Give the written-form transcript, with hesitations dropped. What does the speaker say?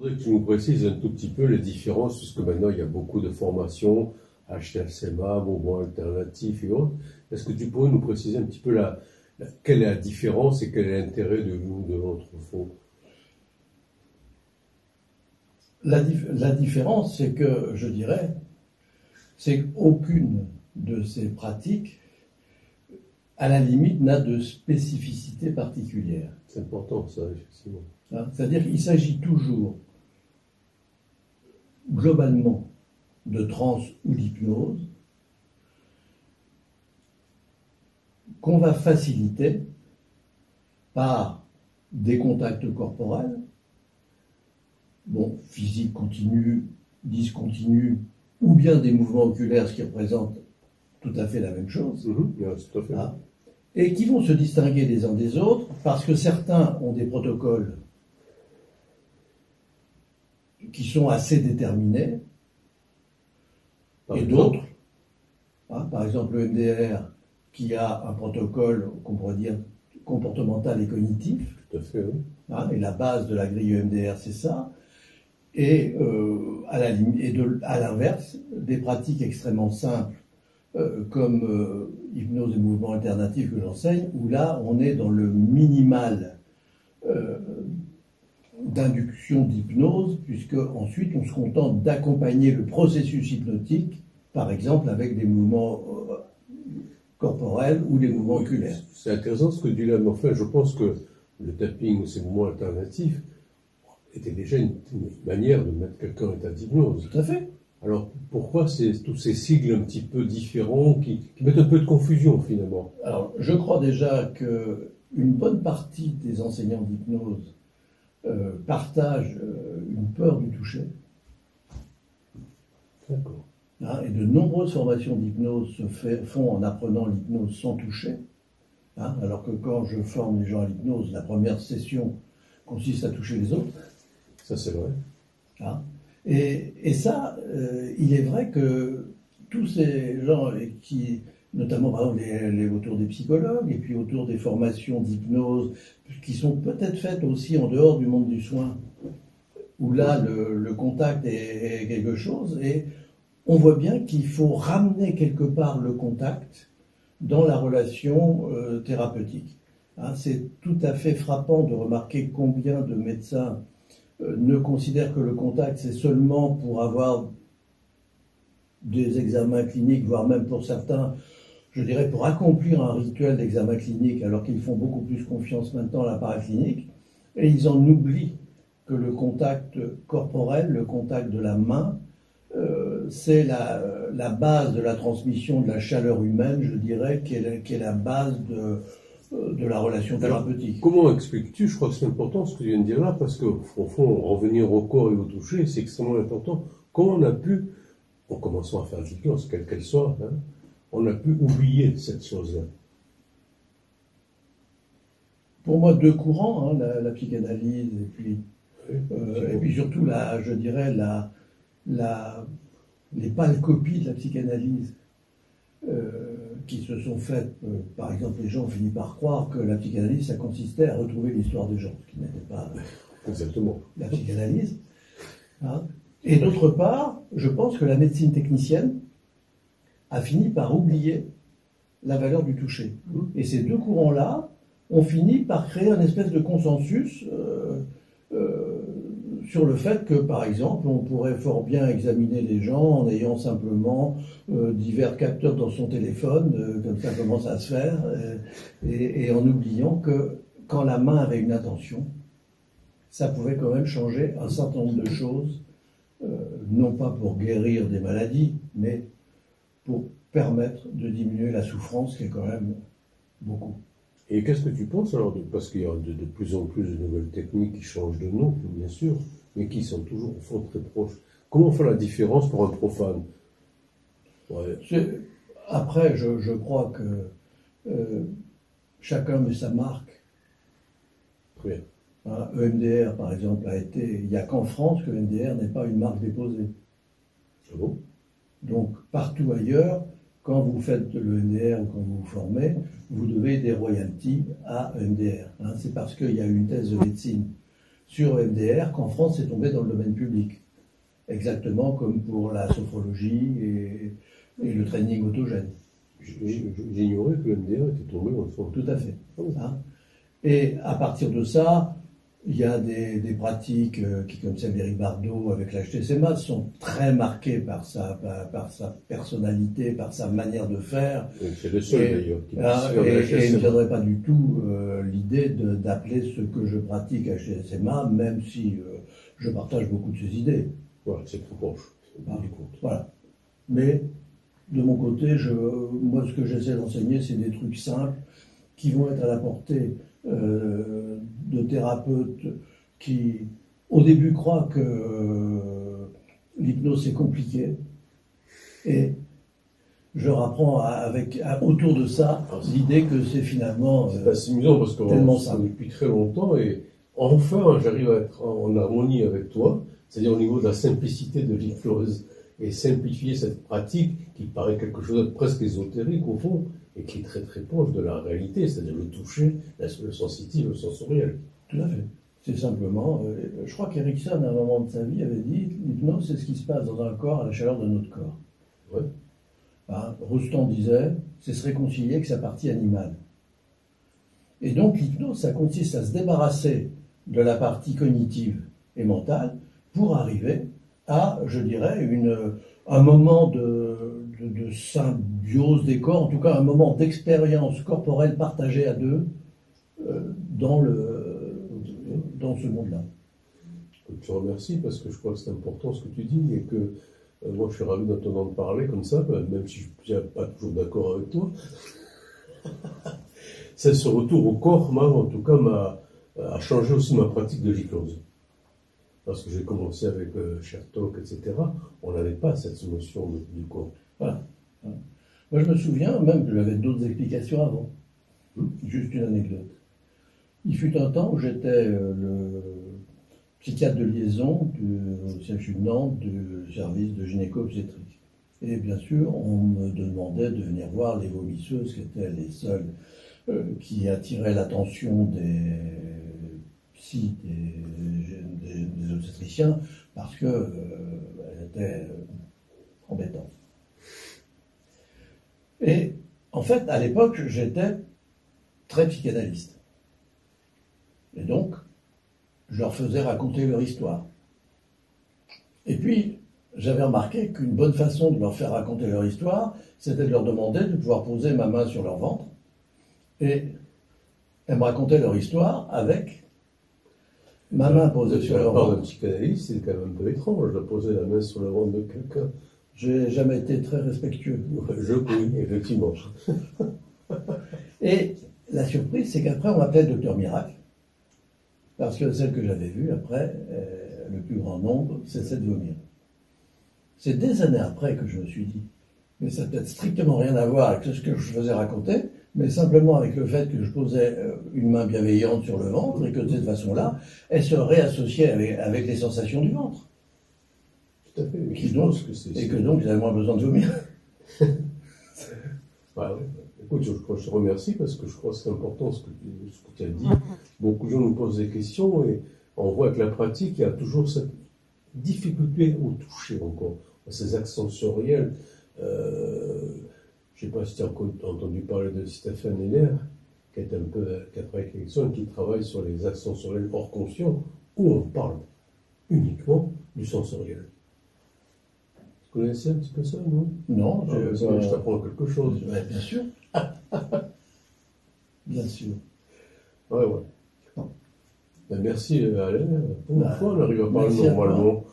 voudrais que tu nous précises un tout petit peu les différences, puisque maintenant il y a beaucoup de formations, HTLCMA, mouvement alternatif et autres. Est-ce que tu pourrais nous préciser un petit peu quelle est la différence et quel est l'intérêt de l'une ou de l'autre au fond? La différence, c'est que, je dirais, c'est qu'aucune de ces pratiques, à la limite, n'a de spécificité particulière. C'est important ça, effectivement. Hein, c'est-à-dire qu'il s'agit toujours, globalement, de transe ou d'hypnose, qu'on va faciliter par des contacts corporels, physique continue, discontinue, ou bien des mouvements oculaires, ce qui représente tout à fait la même chose, Yeah, tout à fait. hein, et qui vont se distinguer les uns des autres, parce que certains ont des protocoles qui sont assez déterminés, et d'autres, par exemple le MDR, qui a un protocole qu'on pourrait dire comportemental et cognitif, Tout à fait, oui. Et la base de la grille EMDR, c'est ça. Et à l'inverse, des pratiques extrêmement simples, comme hypnose et mouvement alternatif que j'enseigne, où là, on est dans le minimal d'induction d'hypnose, puisque ensuite, on se contente d'accompagner le processus hypnotique, par exemple, avec des mouvements corporels ou des mouvements oculaires. C'est intéressant ce que tu dis là, mais enfin, je pense que le tapping ou ces mouvements alternatifs était déjà une manière de mettre quelqu'un en état d'hypnose. Tout à fait. Alors, pourquoi tous ces sigles un petit peu différents qui mettent un peu de confusion, finalement? Alors, je crois déjà qu'une bonne partie des enseignants d'hypnose partagent une peur du toucher. D'accord. Et de nombreuses formations d'hypnose se font en apprenant l'hypnose sans toucher. Alors que quand je forme les gens à l'hypnose, la première session consiste à toucher les autres. Ça, c'est vrai. Et ça, il est vrai que tous ces gens qui, notamment par exemple autour des psychologues et puis autour des formations d'hypnose, qui sont peut-être faites aussi en dehors du monde du soin, où là le contact est quelque chose, et on voit bien qu'il faut ramener quelque part le contact dans la relation thérapeutique. C'est tout à fait frappant de remarquer combien de médecins ne considèrent que le contact, c'est seulement pour avoir des examens cliniques, voire même pour certains, je dirais, pour accomplir un rituel d'examen clinique, alors qu'ils font beaucoup plus confiance maintenant à l'appareil clinique, et ils en oublient que le contact corporel, le contact de la main, c'est la base de la transmission de la chaleur humaine, je dirais, qui est la base de la relation thérapeutique. Alors, comment expliques-tu? Je crois que c'est important ce que tu viens de dire là, parce qu'au fond, revenir au corps et au toucher, c'est extrêmement important. Comment on a pu, en commençant à faire l'hypnose, quelle qu'elle soit, on a pu oublier cette chose-là? Pour moi, deux courants, la psychanalyse et puis surtout, je dirais, les pâles copies de la psychanalyse qui se sont faites. Par exemple, les gens ont fini par croire que la psychanalyse, ça consistait à retrouver l'histoire des gens, ce qui n'était pas exactement la psychanalyse. Et d'autre part, je pense que la médecine technicienne a fini par oublier la valeur du toucher. Et ces deux courants-là ont fini par créer un espèce de consensus sur le fait que, par exemple, on pourrait fort bien examiner les gens en ayant simplement divers capteurs dans son téléphone, comme ça commence à se faire, et en oubliant que quand la main avait une intention, ça pouvait quand même changer un certain nombre de choses, non pas pour guérir des maladies, mais pour permettre de diminuer la souffrance, qui est quand même beaucoup. Et qu'est-ce que tu penses alors, parce qu'il y a de plus en plus de nouvelles techniques qui changent de nom, bien sûr, mais qui sont toujours au fond très proches. Comment on fait la différence pour un profane? Après, je crois que chacun met sa marque. Très bien. EMDR, par exemple, il n'y a qu'en France que EMDR n'est pas une marque déposée. Ah bon? Donc, partout ailleurs, quand vous faites le EMDR ou quand vous vous formez, vous devez des royalties à EMDR. C'est parce qu'il y a eu une thèse de médecine sur MDR qu'en France c'est tombé dans le domaine public. Exactement comme pour la sophrologie et le training autogène. J'ignorais que le MDR était tombé dans le fond. Tout à fait. Hein. Et à partir de ça, il y a des pratiques qui, comme celle d'Éric Bardot avec l'HTSMA, sont très marquées par sa personnalité, par sa manière de faire. C'est le seul d'ailleurs. Et il ne viendrait pas du tout l'idée d'appeler ce que je pratique HTSMA, même si je partage beaucoup de ses idées. Voilà, c'est trop proche. Voilà. Mais de mon côté, moi ce que j'essaie d'enseigner, c'est des trucs simples qui vont être à la portée de thérapeutes qui, au début, croient que l'hypnose c'est compliqué. Et je rapprends autour de ça l'idée que c'est finalement c'est assez amusant parce qu'on se connaît depuis très longtemps et enfin j'arrive à être en harmonie avec toi, c'est-à-dire au niveau de la simplicité de l'hypnose et simplifier cette pratique qui paraît quelque chose de presque ésotérique au fond et qui est très très proche de la réalité, c'est-à-dire le toucher, le sensitif, le sensoriel. Tout à fait. C'est simplement, je crois qu'Erickson, à un moment de sa vie, avait dit l'hypnose, c'est ce qui se passe dans un corps à la chaleur de notre corps. Ouais. Hein, Roustan disait, c'est se réconcilier avec sa partie animale. Et donc l'hypnose, ça consiste à se débarrasser de la partie cognitive et mentale pour arriver à, je dirais, un moment de symbiose des corps, en tout cas un moment d'expérience corporelle partagée à deux dans ce monde-là. Je te remercie parce que je crois que c'est important ce que tu dis et que moi je suis ravi d'entendre parler comme ça, même si je ne suis pas toujours d'accord avec toi. C'est ce retour au corps, moi, en tout cas, a changé aussi ma pratique de l'hypnose. Parce que j'ai commencé avec Chertok, etc. On n'avait pas cette notion du corps. Voilà. Moi, je me souviens même que j'avais d'autres explications avant. Juste une anecdote. Il fut un temps où j'étais le psychiatre de liaison du CHU de Nantes, du service de gynéco-obstétrique. Et bien sûr, on me demandait de venir voir les vomisseuses, qui étaient les seules qui attiraient l'attention des obstétriciens, parce qu'elles étaient embêtantes. Et en fait, à l'époque, j'étais très psychanalyste. Et donc, je leur faisais raconter leur histoire. Et puis, j'avais remarqué qu'une bonne façon de leur faire raconter leur histoire, c'était de leur demander de pouvoir poser ma main sur leur ventre. Et elles me racontaient leur histoire avec ma main posée sur leur ventre. Un psychanalyste, c'est quand même un peu étrange de poser la main sur le ventre de quelqu'un. J'ai jamais été très respectueux. Oui, effectivement. Et la surprise, c'est qu'après, on m'appelait Docteur Miracle. Parce que celle que j'avais vue, après, le plus grand nombre, cessait de vomir. C'est des années après que je me suis dit, mais ça n'a peut-être strictement rien à voir avec ce que je faisais raconter, mais simplement avec le fait que je posais une main bienveillante sur le ventre et que de cette façon-là, elle se réassociait avec les sensations du ventre. Tout à fait. Et que donc, j'avais moins besoin de vomir. Ouais. Écoute, je te remercie parce que je crois que c'est important ce que tu as dit. Beaucoup de gens nous posent des questions et on voit que la pratique, il y a toujours cette difficulté au toucher encore, ces axes sensoriels. Je ne sais pas si tu as entendu parler de Stéphane Heller, qui a travaillé avec Erickson, qui travaille sur les axes sensoriels hors conscient, où on parle uniquement du sensoriel. Tu connaissais un petit peu ça, non? Non, je t'apprends quelque chose. Ouais, bien sûr. Bien sûr. Ouais. Ben, merci Alain. Pour une fois, on arrive à parler normalement.